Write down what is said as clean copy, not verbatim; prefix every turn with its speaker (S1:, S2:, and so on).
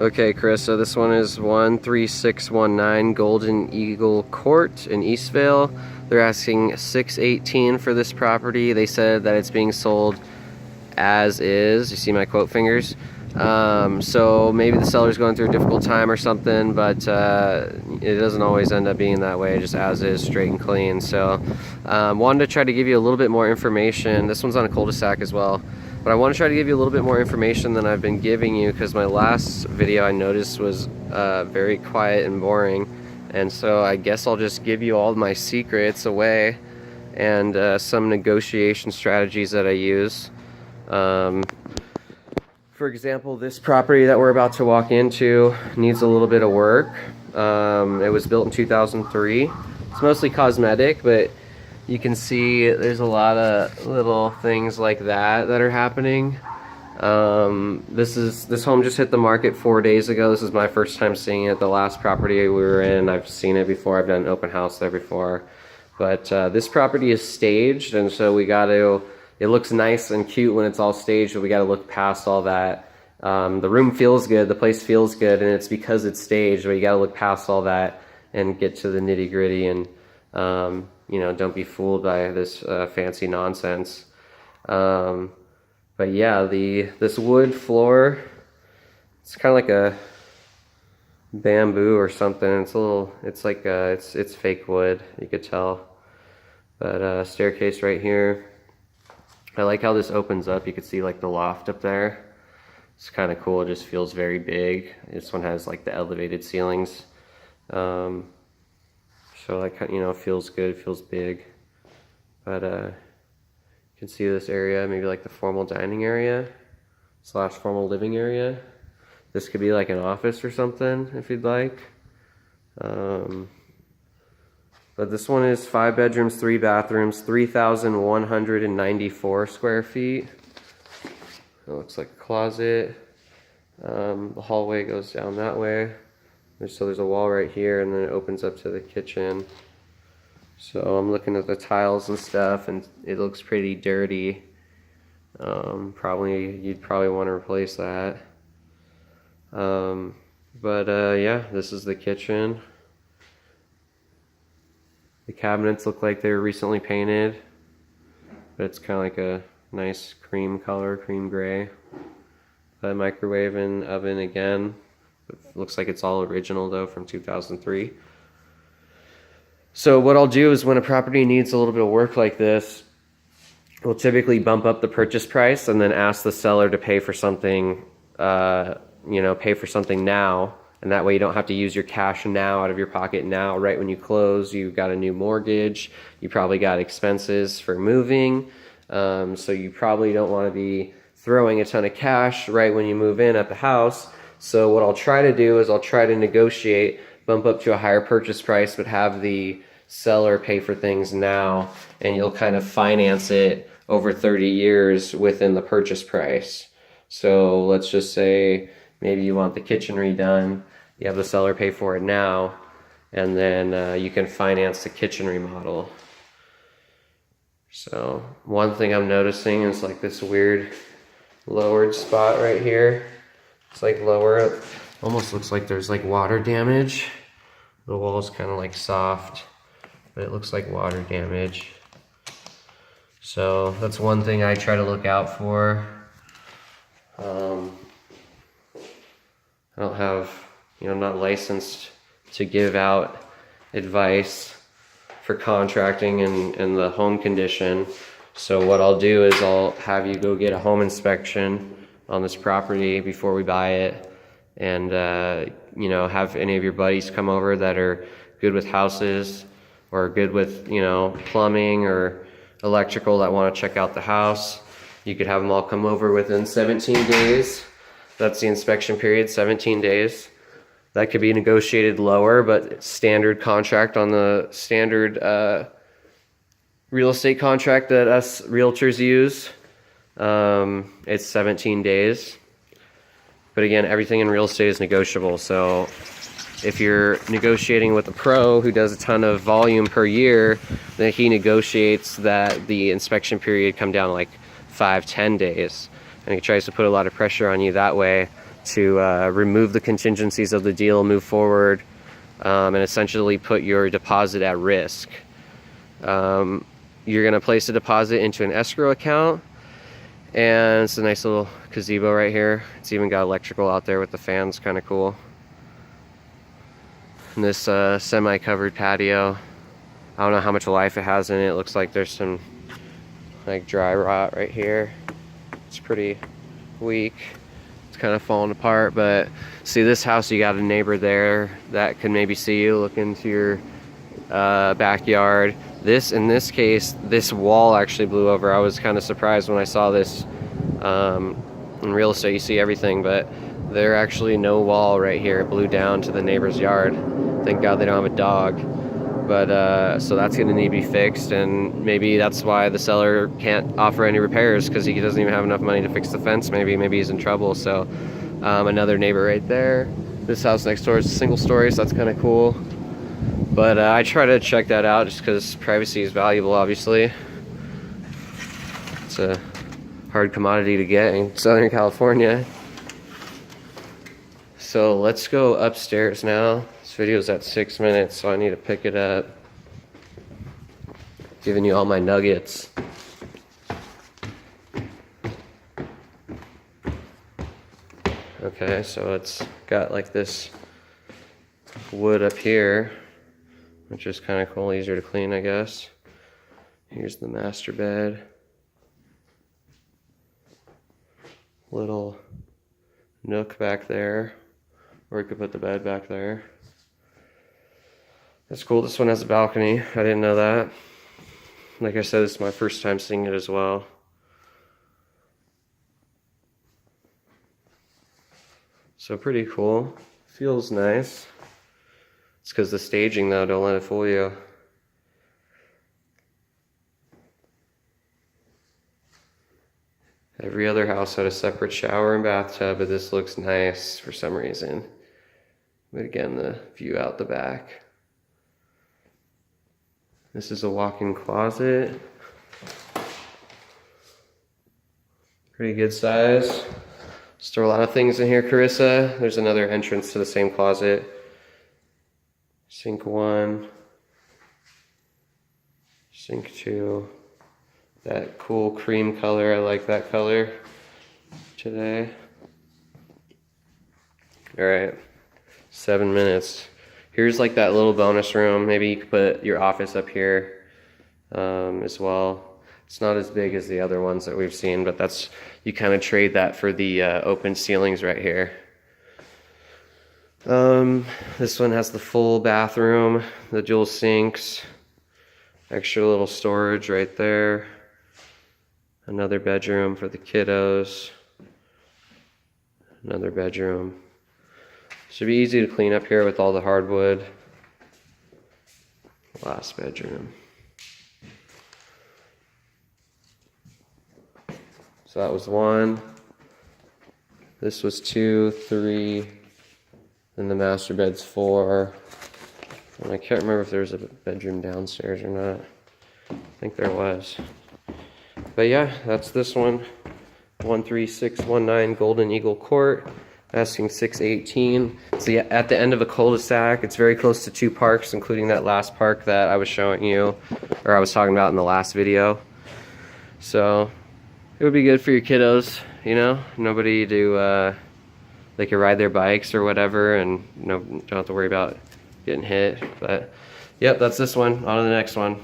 S1: Okay, Chris, so this one is 13619 Golden Eagle Court in Eastvale. They're asking $618 for this property. They said that it's being sold as is. You see my quote fingers? So maybe the seller's going through a difficult time or something, but it doesn't always end up being that way, just as is, straight and clean. So wanted to try to give you a little bit more information. This one's on a cul-de-sac as well, but I want to try to give you a little bit more information than I've been giving you, because my last video I noticed was very quiet and boring, and so I guess I'll just give you all my secrets away and some negotiation strategies that I use. For example, this property that we're about to walk into needs a little bit of work. It was built in 2003. It's mostly cosmetic, but you can see there's a lot of little things like that are happening. This home just hit the market 4 days ago. This is my first time seeing it. The last property we were in, I've seen it before. I've done an open house there before. But this property is staged, and so we got to... It looks nice and cute when it's all staged, but we got to look past all that. The room feels good, the place feels good, and it's because it's staged, but you got to look past all that and get to the nitty gritty, and you know, don't be fooled by this fancy nonsense. But yeah, this wood floor, it's kind of like a bamboo or something. It's fake wood, you could tell. But staircase right here. I like how this opens up. You can see like the loft up there. It's kind of cool. It just feels very big. This one has like the elevated ceilings. So like, you know, feels good, feels big. But you can see this area, maybe like the formal dining area / formal living area. This could be like an office or something if you'd like. But this one is 5 bedrooms, 3 bathrooms, 3,194 square feet. It looks like a closet. The hallway goes down that way. There's a wall right here, and then it opens up to the kitchen. So I'm looking at the tiles and stuff, and it looks pretty dirty. You'd probably want to replace that. Yeah, this is the kitchen. The cabinets look like they were recently painted, but it's kind of like a nice cream color, cream gray. The microwave and oven again. It looks like it's all original though, from 2003. So what I'll do is when a property needs a little bit of work like this, we'll typically bump up the purchase price and then ask the seller to pay for something, pay for something now. And that way you don't have to use your cash now out of your pocket now. Right when you close, you got a new mortgage. You probably got expenses for moving. So you probably don't want to be throwing a ton of cash right when you move in at the house. So what I'll try to do is I'll try to negotiate, bump up to a higher purchase price, but have the seller pay for things now. And you'll kind of finance it over 30 years within the purchase price. So let's just say maybe you want the kitchen redone. You have the seller pay for it now, and then you can finance the kitchen remodel. So one thing I'm noticing is like this weird lowered spot right here. It's like lower, almost looks like there's like water damage. The wall's kind of like soft, but it looks like water damage. So that's one thing I try to look out for. I don't have, I'm not licensed to give out advice for contracting and the home condition. So what I'll do is I'll have you go get a home inspection on this property before we buy it, and have any of your buddies come over that are good with houses or good with plumbing or electrical that want to check out the house. You could have them all come over within 17 days. That's the inspection period, 17 days. That could be negotiated lower, but standard contract on the standard real estate contract that us realtors use, it's 17 days. But again, everything in real estate is negotiable. So if you're negotiating with a pro who does a ton of volume per year, then he negotiates that the inspection period come down like 5-10 days. And he tries to put a lot of pressure on you that way to remove the contingencies of the deal, move forward, and essentially put your deposit at risk. You're going to place a deposit into an escrow account, and it's a nice little gazebo right here. It's even got electrical out there with the fans, kind of cool. And this semi-covered patio, I don't know how much life it has in it. It looks like there's some like dry rot right here. It's pretty weak. It's kind of falling apart, but see this house, you got a neighbor there that can maybe see you, look into your backyard. In this case, this wall actually blew over. I was kind of surprised when I saw this. In real estate, you see everything, but there actually no wall right here. It blew down to the neighbor's yard. Thank God they don't have a dog. But so that's going to need to be fixed, and maybe that's why the seller can't offer any repairs, because he doesn't even have enough money to fix the fence. Maybe he's in trouble. So another neighbor right there. This house next door is a single story, so that's kind of cool. But I try to check that out just because privacy is valuable, obviously. It's a hard commodity to get in Southern California. So let's go upstairs now. This video's at 6 minutes, so I need to pick it up. Giving you all my nuggets. Okay, so it's got like this wood up here, which is kind of cool, easier to clean, I guess. Here's the master bed. Little nook back there, or we could put the bed back there. That's cool. This one has a balcony. I didn't know that. Like I said, this is my first time seeing it as well. So pretty cool. Feels nice. It's because the staging though, don't let it fool you. Every other house had a separate shower and bathtub, but this looks nice for some reason. But again, the view out the back. This is a walk-in closet. Pretty good size. Store a lot of things in here, Carissa. There's another entrance to the same closet. Sink 1. Sink 2. That cool cream color, I like that color today. Alright, 7 minutes. Here's like that little bonus room. Maybe you could put your office up here as well. It's not as big as the other ones that we've seen, but that's, you kind of trade that for the open ceilings right here. This one has the full bathroom, the dual sinks, extra little storage right there. Another bedroom for the kiddos. Another bedroom. Should be easy to clean up here with all the hardwood. Last bedroom. So that was 1. This was 2, 3. Then the master bed's 4. And I can't remember if there was a bedroom downstairs or not. I think there was. But yeah, that's this one. 13619 Golden Eagle Court. Asking $618. It's at the end of a cul-de-sac. It's very close to 2 parks, including that last park that I was showing you, or I was talking about in the last video. So it would be good for your kiddos, you know, nobody to, they could ride their bikes or whatever, and don't have to worry about getting hit. But yep, that's this one. On to the next one.